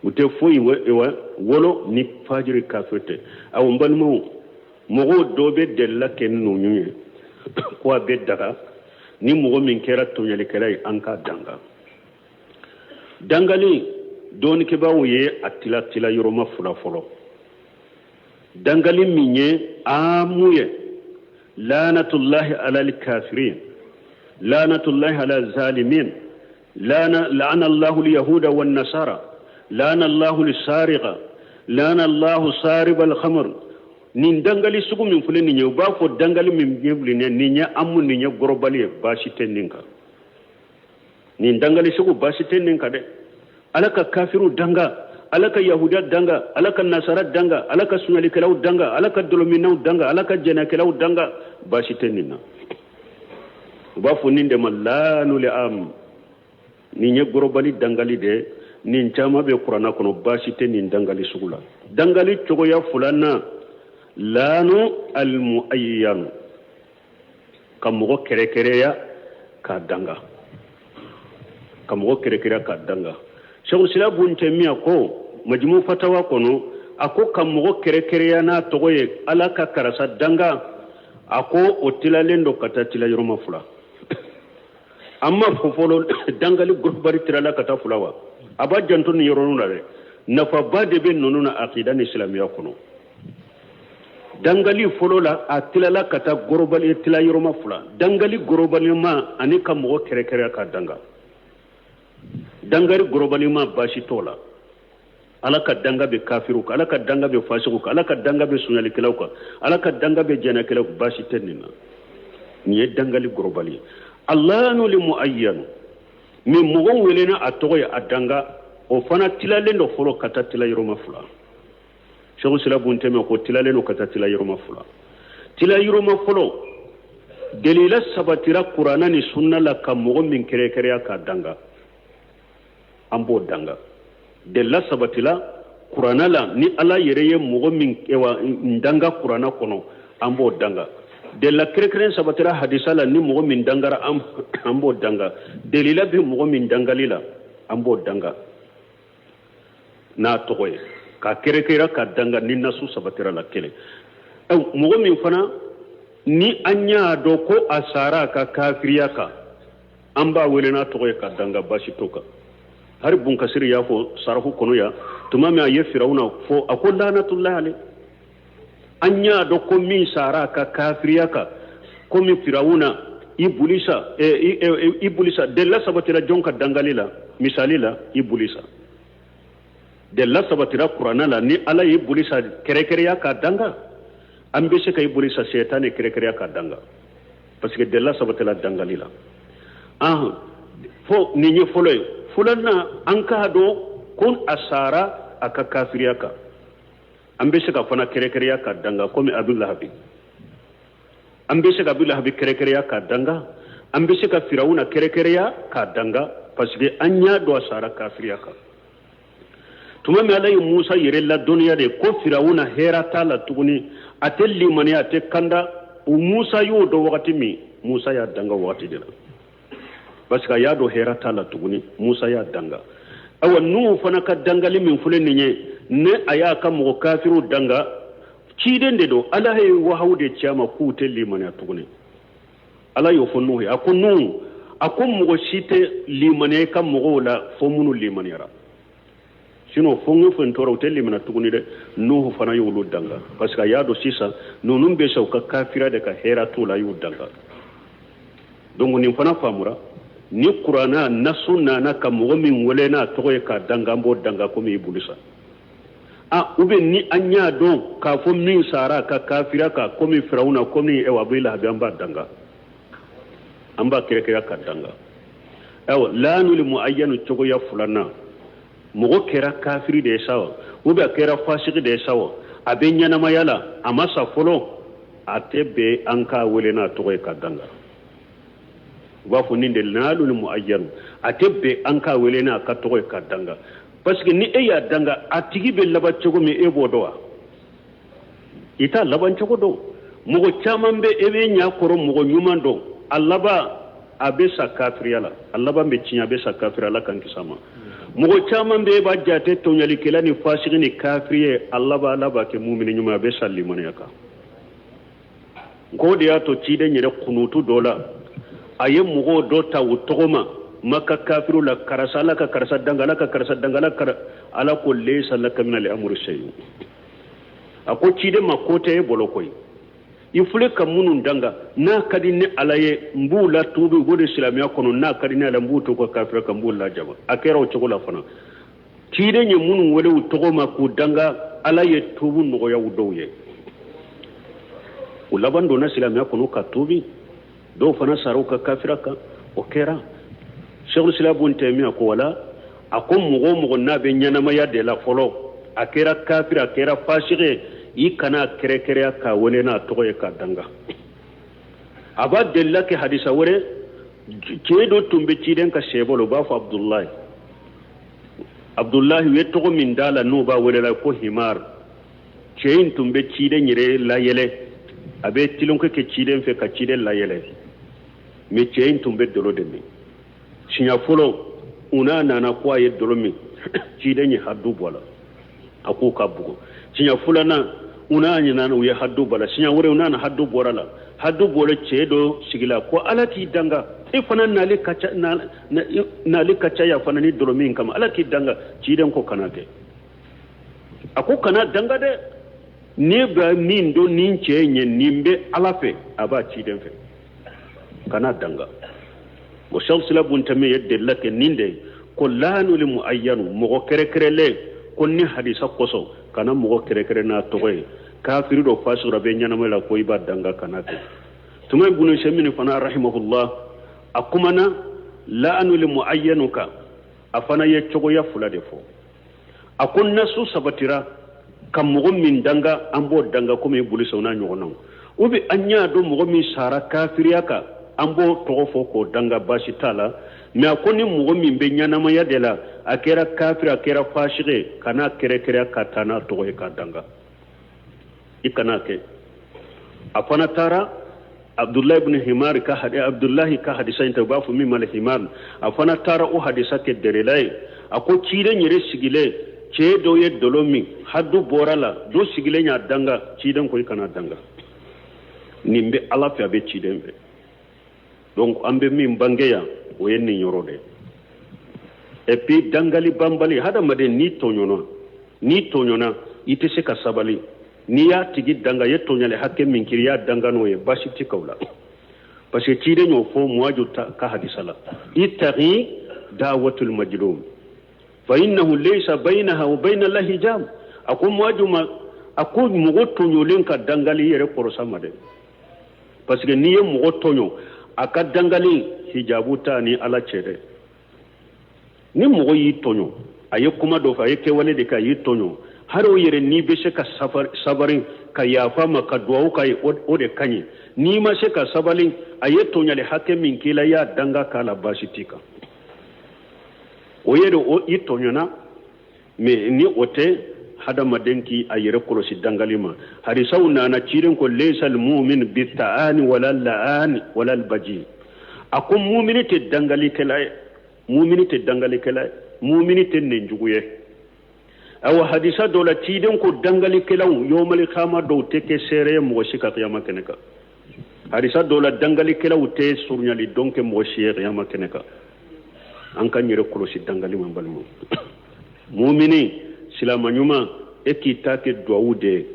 ute foi wolo ni fajiri kafirite aw mbalmo mogo dobe della ken nunye ko be daga ni mogo min kera to yele kelay anka dangali doni ke bawuye atila yoroma fula folo dangali minye amuye lanatullahi ala al-kafirin lanatullahi ala zalimin la'ana Allahu al-yahuda wan-nasara la'ana Allahu lis-sariqa la'ana Allahu sarib al-khamr nin dangali sugu min fule ni ba ko dangali min yebli ne ninya amu ninya gorobali bashi teninka nin dangali sugu bashi teninka de alaka kafiru danga alaka yahuda danga alaka nasara danga alaka sunali kalaw danga alaka dolominaw danga alaka janakalaw danga bashi tenina ba fo ninde mallanu li am ninya gorobali dangali de nin chama be qur'ana kono bashi tenin dangali sugula dangali chogo ya fulana lanu almuayyan kamugo kere ya ka danga kamugo kere ka danga shawul silabun temiya ko majmu fatawa kono ako kamugo kere ya na togoye alaka karasa danga ako otilalendo kata tila yoroma fula amma fofolo dangali gurbari tirala kata fulawa abajanto ni yoronu re nafa bade be nonuna aqida ni islamiya kono dangali folola atilala kata gorobali tila yoroma fula dangali gorobali ma ani kamugo kere ka danga dangari gorobali ma bashi tola alaka danga be kafiru alaka danga be fasiku alaka danga be sunyali kelauka alaka danga be jana kelauka bashi tenina ni dangali gorobali allahnu li muayyan mi mogon welena atoya adanga o fana tilalen do folo kata tila yiroma fula shegu sila bunte me ko tilalen do kata tila yiroma fula tila yiroma folo delila sabatira qur'ana ni sunna la kam mogon min kere kere ka danga ambo danga delila sabatila qur'ana la ni ala yereye mogon min ewa ndanga qur'ana kono ambo danga delila kere kere sabatira hadisa la ni mogon min dangara ambo danga delila bi mogon min dangalila ambo danga na togoye ka kere kere ka danga ni nasu sabatira la kele mogon min fana ni anya do ko asara ka kafiriya ka amba wele na togoye ka danga bashi toka har bun kasiri ya fo sarhu kono ya tumami aye firawuna fo akon lanatullahi alayhi anya do ko min sara ka kafiriya ka ko min firawuna ibulisa ibulisa della sabatira jonka dangalila misalila ibulisa della sabatira qur'ana la ni ala ibulisa kere kere ya ka danga ambe se kay bulisa shaytan kere kere ka danga parce que della sabatila dangalila fo ni ni foloy fulanna anka do kun asara aka kafiriya ka ambe se ka fana kere kere ka danga komi abdullah habi ambe se ka abdullah habi kere kere ka danga ambe se ka firawuna kere kere ka danga parce que anya do asara kafiriya ka tuma me alay musa yere la dunya de ko firawuna hera tala tuguni atelli mani ate kanda u musa yo do wakati mi musa ya danga wakati dela parce que ya do hera tala tuguni musa ya danga awa nu fana ka dangali min fulen nye ne aya ka mo kafiru danga kiden de do ala hay wahawde chama ku telli mani tuguni ala yo fonu ya kunu akum mo shite limane kam mo la fomunu limane ra sino fongu fen toro telli mena tuguni de no fana yulu danga parce que ya do sisa no num be shaw ka kafira de ka hera to la yu danga donc ni fana famura ni qur'ana nasunna na kam min wolena to ka danga mbo danga ko mi bulisa ube ni anya do ka fo min sara ka kafira ka ko mi firauna ko mi e wabila gamba danga amba kire ka danga lanu li muayyanu to ya fulana mogo kera kafiri de sawa ube kera fasiki de sawa abe nyanama yala amasa folo atebe anka welena toy ka danga wa fu ninde nalu ni muayyan atebe anka welena ka toy ka danga parce que ni e ya danga atigi be laba chogo mi e bodowa ita laban chogo do mogo chamambe ebe nya koro mogo nyumando allaba abe sa kafiriyala allaba be chinya be sa kafiriyala kan kisama mogo chaman be ba jate to nyali kelani fasiki ni kafiriye Allah ba laba ke mu'mini nyuma be salli mon yaka ngode ya to cide nyere kunutu dola aye mogo do ta wutogoma maka kafiru la karasala ka karasa dangala kar ala ko laysa laka min al-amri shay ako cide makote bolokoy ifule kamunun danga na kadine alaye mbula tubu gode islamiya kono na kadine ala mbuto ko kafira kambula jaba akera o chogola fana tide nye munun wele utogoma ku danga alaye tubu no ya udoye ulabando na islamiya kono ka tubi do fana saruka kafira ka okera shaykhul islam ibn taymiya ko wala akom mugo na be nyana maya de la folo akera kafira akera fashire ikana kere kere ka wone na toye ka danga aba della ke hadisa wore ke do tumbe ciden ka shebolo ba fa abdullah we to min dala no ba wore la ko himar cein tumbe ciden nyire la yele abe tilon ke ciden fe ka ciden la yele me cein tumbe dolo de mi sinya folo una nana ko aye dolo mi ciden ni haddu bola ako ka bugo sinya fulana una nyina no ya haddu bala sinya wore una na haddu borala haddu bolo cedo sigila ko alati danga e fana nali kacha ya fana ni dolomin kama alati danga ciden ko kanate ako kana danga de ne ba min do nin cenye nimbe alafe aba ciden fe kana danga bo shawsila buntame yedde lake ninde ko lanu li muayyanu mo kere kere le ko ni hadisa koso kana mo kere kere na togoy kafiru do fasura be nyana mala ko iba danga kanate tuma ibn shamin fana rahimahullah akumana la'anu li muayyanuka afana ye chogo ya fula defo akunna su sabatira kam mo min danga ambo danga ko me buli sawna nyogono ubi anya do mo mi sara kafiriyaka ambo tofo ko danga bashi tala me akoni mo min be nyana ma yadela akera kafir akera fashire kana kere katana to ka danga ikana ke afana tara abdullah ibn himar ka hadi abdullah ka hadisa inta bafu mi mal himar afana tara o hadisa ke derelai ako cire nyire sigile ce do ye dolomi haddu borala do sigile nya danga cidan ko kana danga nimbe ala fi abe ciden be donc ambe min bangeya o yenni yorode et puis dangali bambali hada made ni tonyona ite se ka sabali ni ya tigi danga ye tonyale hakke min kiriya danga no ye bashiti kawla parce que ciden yo fo muaju ka hadisala itari dawatul majlum fa innahu laysa bainaha wa bain Allah hijab akum wajuma akum mugoto nyolen ka dangali yere korosa made parce que niye mugoto nyo aka dangali hijabu ta ni ala chere ni mugo yi tonyo aye kuma do fa yake wale de ka yi tonyo haro yere ni be se ka sabarin ka yafa maka duwa ka o de kanyi ni ma se ka sabalin aye tonyale hakke min kila ya danga kala bashitika o yere o itonyona me ni ote hada madenki ayere kolosi dangalima hari sauna na ciren ko laysa al mu'min bi ta'ani wala la'ani wala al baji akum mu'minite dangali kala mu'minite ne njuguye aw hadisa dola ciren ko dangali kala yomal khama do teke sere mo shika qiyama keneka hadisa dola dangali kala te surnyali donke mo shika qiyama keneka an kan yere kolosi dangali man balmo mu'mini silama nyuma ekitake duawude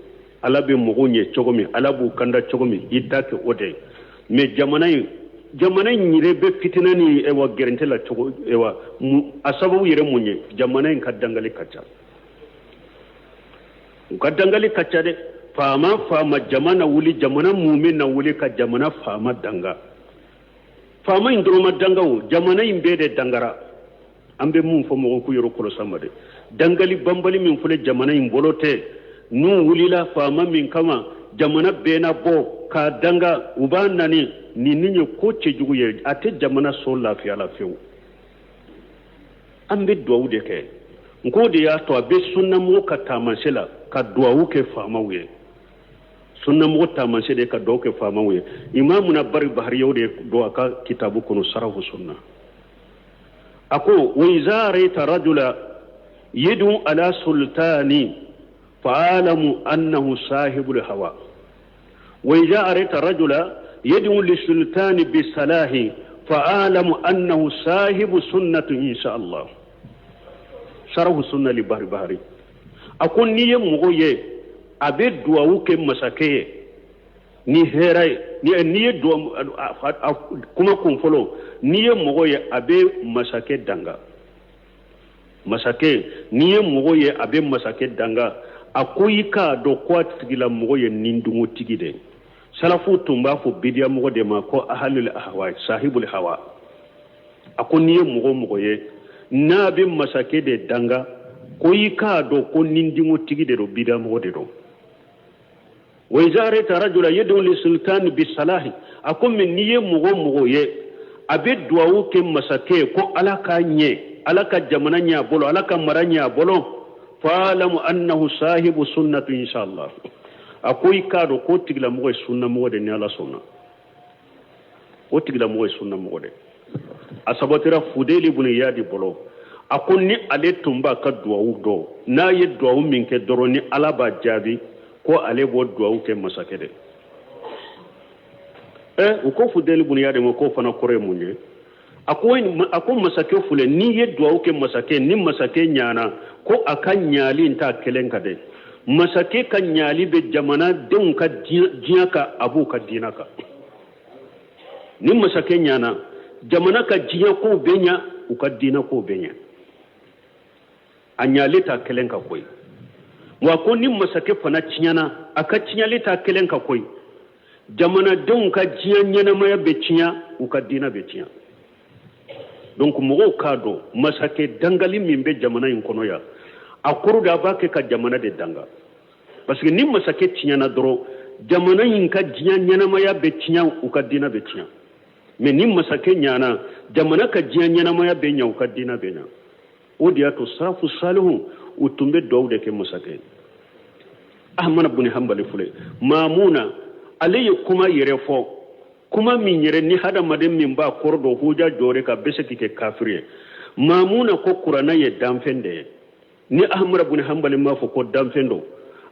ala be mogonye chogomi ala bu kanda chogomi itake ode me jamana nyire be fitinani ewa gerentela chogo ewa asabu yere munye jamana ka dangali kacha de fama jamana wuli jamana mu'min na wuli ka jamana fama danga fama indroma danga wo jamana imbe de dangara ambe mun fo mo ko yoro kolo samade dangali bambali min fule jamana in bolote nu wulila fama min kama jamana bena bo ka danga ubanani ni ninyo ko cejugu ye ate jamana so lafiya la few ambe duwawu de ke ngode ya to be sunna mo ka tamansela ka duwawu ke fama wuye sunna mo tamansela ka duwawu ke fama wuye imamuna bari bahri yawde do aka kitabu kono sarahu sunna ako wa iza ra'aita rajula yadu ala sultani fa'alamu annahu sahibul hawa wa iza ra'aita rajula yadu li sultani bisalahi fa'alamu annahu sahibu sunnati insha Allah sharhu sunna li bahri akon niye mugoye abe duwawu ke masake ni heray ni duwa kuma kun folo niye mugoye abe masake danga masake niye mugoye abe masake danga akoyi ka do ko tigila mugoye nindungo tigide salafu tumba fo bidiya mugo de ma ko ahlul ahwa sahibul hawa akon niye mugoye na be masake de danga koyi ka do ko nindungo tigide do bidiya mugo de do wa izarata rajula yadu li sultan bi salahi akum min niye mugoye abe duwawu ke masake ko alaka nye alaka jamana nya bolo alaka maranya bolo fa'lamu annahu sahibu sunnati inshallah akoy kado ko tigla mo sunna mo de ni ala sunna ko tigla mo sunna mo de asabatira fudeli ibn yadi bolo akonni ale tumba ka duwawu do na ye duwawu min ke doroni ala ba jabi ko ale bo duwawu ke masake de uko fudeli ibn yadi mo ko fana kore munye ako masake fule ni ye duwawu ke masake ni masake nyana ko akan nyali nta kelenka de masake kan nyali be jamana don ka jiyaka abu ka dinaka ni masake nyana jamana ka jiya ko benya uka dina ko benya anyali ta kelenka koy wa ko ni masake fana cinyana aka cinyali ta kelenka koy jamanadenw ka diɲɛ ɲɛnamaya bɛ tiɲɛ u ka diinɛ bɛ tiɲɛ donc mɔgɔw k'a dɔn masakɛ dangali min bɛ jamana in kɔnɔ yan a kɔrɔ de a b'a kɛ ka jamana de danga parce que ni masakɛ tiɲɛna dɔrɔn jamana in ka diɲɛ ɲɛnamaya bɛ tiɲɛ u ka diinɛ bɛ tiɲɛ mais ni masakɛ ɲana jamana ka diɲɛ ɲɛnamaya bɛ ɲɛ u ka diinɛ bɛ ɲɛ o de y'a to sarafu salihu u tun bɛ duwawu de kɛ masakɛ ahmad bin hanbali filɛ mamuna ale ye kuma yɛrɛ fɔ kuma min yɛrɛ ni hadamaden min b'a kɔrɔ dɔn hoja jɔre ka bɛ se k'i kɛ kafiri ye mamuna ko kuranɛ ye danfɛn de ye ni ahmad bin hanbali m'a fɔ ko danfɛn don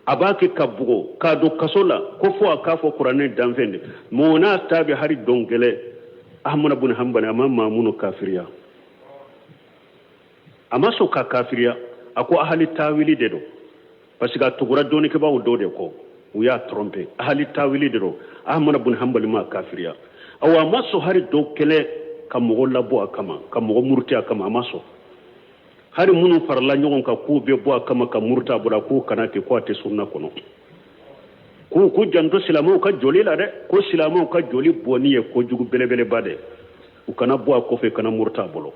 a b'a kɛ ka bugo k'a don kaso la ko fɔ a k'a fɔ kuranɛ danfɛn de mɔgɔ n'a ta bɛ hari dɔn gɛlɛ ahmad bin hanbali a ma mamunu kafiriya a ma sɔn ka kafiriya a ko ahali tawili de don parce que a tugura dɔɔnikɛbaaw dɔw de kɔ u y'a tromper ahali tawili de don ahmad bin hanbali ma kafiriya awa a ma sɔn hari dɔw kɛlɛ ka mɔgɔ labɔ a kama ka mɔgɔ muruti a kama a ma sɔn hari minnu farala ɲɔgɔn kan k'u bɛ bɔ a kama ka muruti a bolo k'u kana kɛ ko a tɛ sunna kɔnɔ k'u janto silamɛw ka joli la dɛ ko silamɛw ka joli bɔnni ye kojugu belebeleba dɛ u kana bɔ a kɔfɛ kana muruti a bolo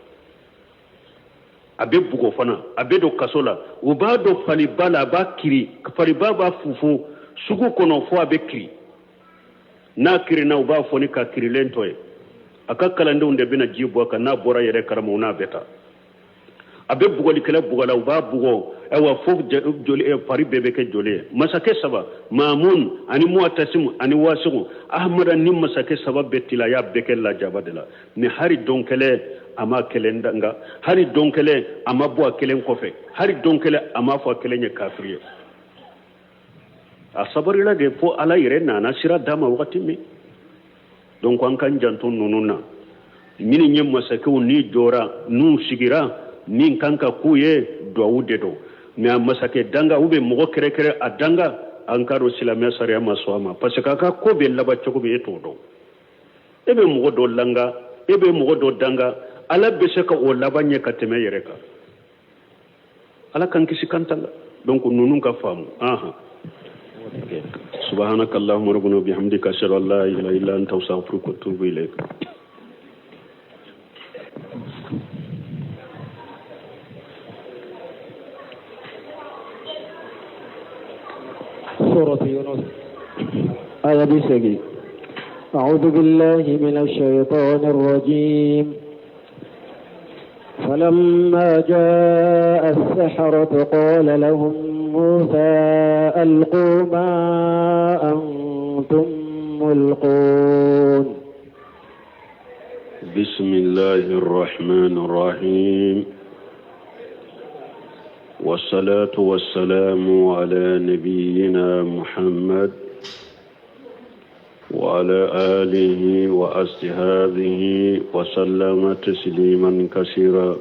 a bɛ bugo fana a bɛ don kaso la u b'a dɔn faliba la a b'a kiri faliba b'a fufu sugu kɔnɔ fo a bɛ kiri n'a kirina u b'a fɔ ni ka kirilen tɔ ye a ka kalandenw de bɛna ji bɔ a kan n'a bɔra yɛrɛ karama n'a bɛ taa a bɛ bugolikɛla bugala u b'a bugɔ ayiwa fo joli fari bɛɛ bɛ kɛ joli ye masakɛ saba mamun ani muatasim ani wasiqu ahmada ni masakɛ saba bɛɛ tila y'a bɛɛ kɛ lajaba de la mais hari dɔnkɛlɛ a ma kelen danga hari dɔnkɛlɛ a ma bɔ a kelen kɔfɛ hari dɔnkɛlɛ a ma fɔ a kelen ye kafiri ye a sabarila de fo ala yɛrɛ nana sira d'a ma wagati min donc an kan janto ninnu na minnu ye masakɛw ni jɔra n'u sigira min kan ka k'u ye duwawu de don mais a masakɛ danga ou bien mɔgɔ kɛrɛkɛrɛ a danga an ka dɔn silamɛya sariya ma sɔn a ma parce que a ka ko bɛ laban cogo min e t'o dɔn e bɛ mɔgɔ dɔ langa e bɛ mɔgɔ dɔ danga ala bɛ se ka o laban ɲɛ ka tɛmɛ yɛrɛ kan ala kan kisi kan tanga donc ninnu ka faamu سبحانك اللهم ربنا وبحمدك أشهد أن لا إله إلا أنت أستغفرك وأتوب إليك سورة يونس آية بسجي أعوذ بالله من الشيطان الرجيم فلما جاء السحرة قال لهم موسى ألقوا ما أنتم ملقون بسم الله الرحمن الرحيم والصلاة والسلام على نبينا محمد وعلى آله وأصحابه وسلم تسليما كثيرا